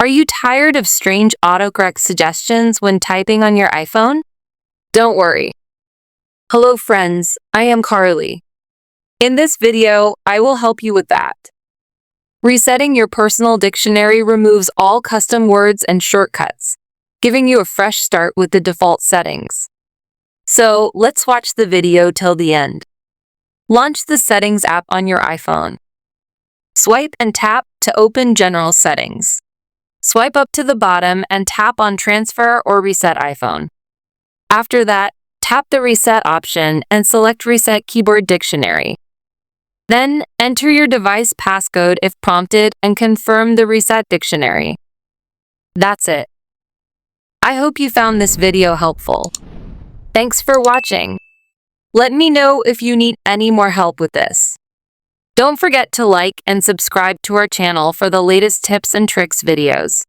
Are you tired of strange autocorrect suggestions when typing on your iPhone? Don't worry. Hello friends, I am Carly. In this video, I will help you with that. Resetting your personal dictionary removes all custom words and shortcuts, giving you a fresh start with the default settings. So, let's watch the video till the end. Launch the Settings app on your iPhone. Swipe and tap to open General Settings. Swipe up to the bottom and tap on Transfer or Reset iPhone. After that, tap the Reset option and select Reset Keyboard Dictionary. Then, enter your device passcode if prompted and confirm the Reset Dictionary. That's it. I hope you found this video helpful. Thanks for watching. Let me know if you need any more help with this. Don't forget to like and subscribe to our channel for the latest tips and tricks videos.